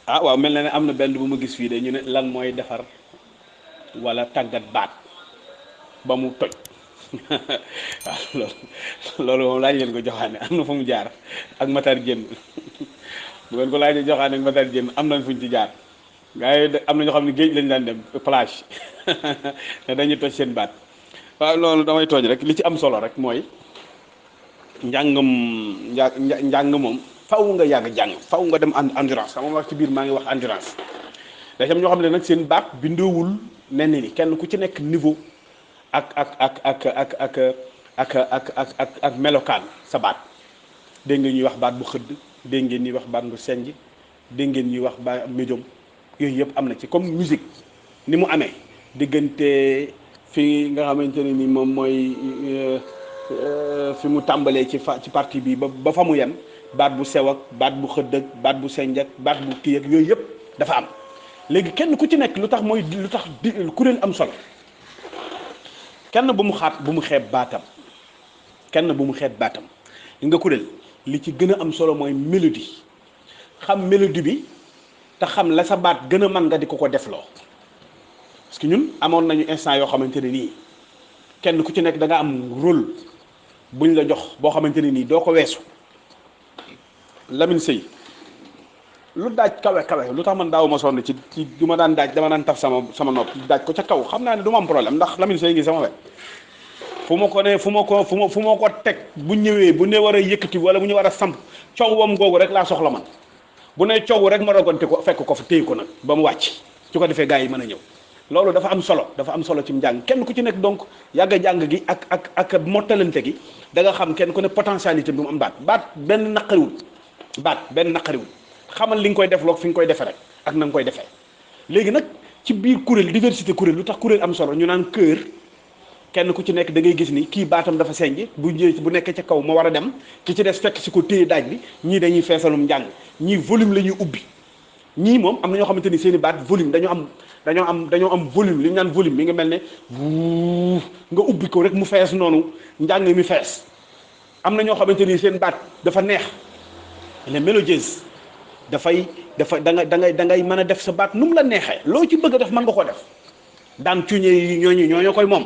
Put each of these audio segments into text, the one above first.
ah waaw mel na ne am na benn bu ma gis fii de ñu ne lan mooy defar wala tàggat baat ba mu toj waaw loolu moom laaj leen ko joxaane am na fu mu jaar ak Matar Diène bu ngeen ko laajee joxaane ak Matar Diène am nañ fuñ ci jaar gars yi am na ñoo xam ne géej lañ daan dem plage te dañuy toj seen baat waaw loolu damay tooñ rek li ci am solo rek mooy njàngam njàng moom faw nga yàgg jàng faw nga dem endurance xam nga wax ci biir maa ngi wax endurance day am ñoo xam ne nag seen baat bindoowul nen ni kenn ku ci nekk niveau ak melokaan sa baat dégg ngeen ñuy wax baat bu xëdd dégg ngeen ñuy wax baat bu senj dégg ngeen ñuy wax baat médium yooyu yëpp am na ci comme musique ni mu amee diggante fi nga xamante ne ni moom mooy fi mu tàmbalee ci partie bi ba fa mu yem baat bu sew ak baat bu xëdd ak baat bu senj ak baat bu kii ak yooyu yëpp dafa am léegi kenn ku ci nekk lu tax kuréel am solo kenn bu mu xeeb baatam kenn bu mu xeeb baatam li nga kuréel li ci gën a am solo mooy mélodie xam mélodie bi te xam la sa baat gën a mën nga di ko defloo parce que ñun amoon nañu instant yoo xamante ne nii kenn ku ci nekk da nga am rôle buñ la jox boo xamante ne nii doo ko weesu Lamine Sey lu daaj kawe lu tax man daaw ma sonn ci du ma daan daaj dama daan taf sama nopp daaj ko ca kaw xam naa ne du ma am problème ndax Lamine Sey ngi sama wet fu ma ko teg bu ñëwee bu ne war a yëkkati wala bu ñu war a samp coow wam googu rek laa soxla man bu ne coow rek ma rogante ko fekk ko fa téye ko nag ba mu wàcc su ko defee gars yi mën a ñëw loolu dafa am solo ci njàng kenn ku ci nekk donc yàgg jàng gi ak mottalante gi da nga xam kenn ku ne potentialité bi mu am baat benn naqariwul xamal li nga koy def loog fi nga koy defee rek ak na nga koy defee léegi nag ci biir kuréel diversité kuréel lu tax kuréel am solo ñu naan kër kenn ku ci nekk da ngay gis ni kii baatam dafa senj bu nekkee ca kaw ma war a dem ki ci des fekk si ko téye daaj bi ñii dañuy feesalum njàng ñii volume la ñuy ubbi ñii moom am na ñoo xamante ni seen i baat volume dañoo am volume li ñu naan volume mi nga mel ne nga ubbi ko rek mu fees noonu njàng mi fees am na ñoo xamante ni seen baat dafa neex les mélodieuses da ngay mën a def sa baat nu mu la neexee loo ci bëgg a def mën nga ko def daan cuñe yi ñooñu koy moom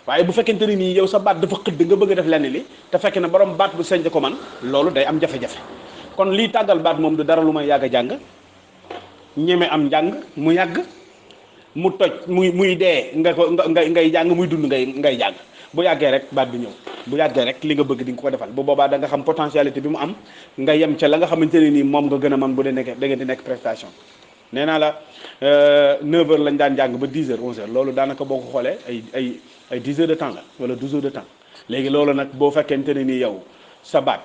waaye bu fekkente ni nii yow sa baat dafa xëdd nga bëgg a def lenn li te fekk na borom baat bu senj ko man loolu day am jafe-jafe kon lii tàggal baat moom du dara lu may yàgg a jàng ñeme am njàng mu yàgg mu toj muy dee ngay jàng muy dund ngay jàng bu yàggee rek baat bi ñëw bu yàggee rek li nga bëgg di nga ko defal bu boobaa da nga xam potentialité bi mu am nga yem ca la nga xamante ne nii moom nga gën a mën bu dee nekk da ngeen di nekk prestation nee naa la 9h lañ daan jàng ba 10h 11h loolu daanaka boo ko xoolee ay 10 heures de temps la wala 12 heures de temps léegi loolu nag boo fekkente ne nii yow sa baat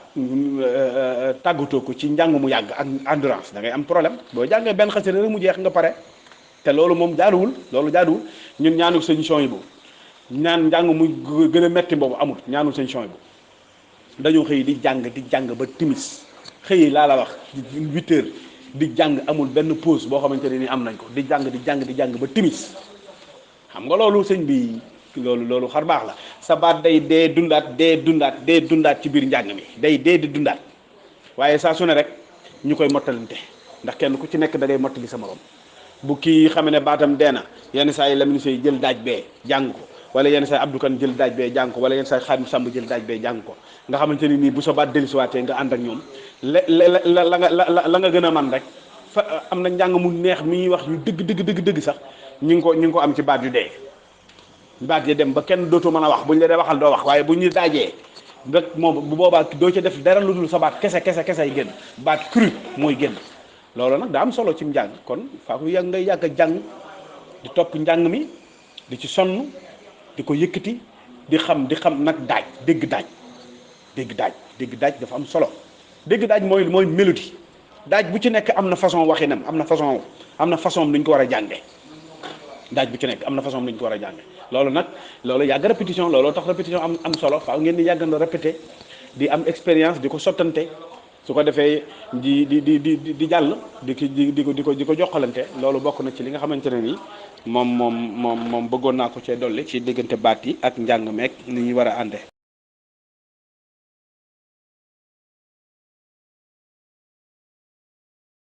tàggatoo ko ci njàng mu yàgg ak endurance da ngay am problème boo jàngee benn xasida rek mu jeex nga pare te loolu moom jaaduwul ñun ñaanu sëñ Souhaïbou ñaan njàng muy gën a metti boobu amul ñaanul sëñ Souhaïbou dañoo xëy di jàng ba timis xëy laa la wax 8 heures di jàng amul benn pause boo xamante ne ni am nañ ko di jàng ba timis xam nga loolu sëñ bi loolu xar baax la sa baat day dee dundaat ci biir njàng mi day dee di dundaat waaye saa su ne rek ñu koy mottalante ndax kenn ku ci nekk da ngay mottali sa morom bu kii xamee ne baatam dee na yenn saa yi Lamine Sey jël daaj bee jàng ko wala yenn saa yi Abdou Kane jël daaj bee jàng ko wala yenn saa yi Xaadim Samb jël daaj bee jàng ko nga xamante ni nii bu sa baat dellusiwaatee nga ànd ak ñoom la nga gën a man rek fa am na njàng mu neex mi ñuy wax yu dëgg sax ñu ngi ko am ci baat yu dee baat ya dem ba kenn dootoo mën a wax buñ la dee waxal doo wax waaye bu ñu daajee rek moom bu boobaa doo ca def dara lu dul sa baat kese yi génn baat cru mooy génn loolu nag daa am solo ci njàng kon faa ko yàgg ngay yàgg a jàng di topp njàng mi di ci sonn di ko yëkkati di xam nag dégg daaj dafa am solo dégg daaj mooy mélodie daaj bu ci nekk am na façon waxinam am na façon lu ñu ko war a jànge daaj bu ci nekk am na façon lu ñu ko war a jànge loolu yàgg répétition looloo tax répétition am solo faaw ngeen di yàgg na répété di am expérience di ko sottante su ko defee di jàll di ko jokkalante loolu bokk na ci li nga xamante ne nii moom bëggoon naa ko cee dolli ci diggante baat yi ak njàng meek ni ñuy war a ànde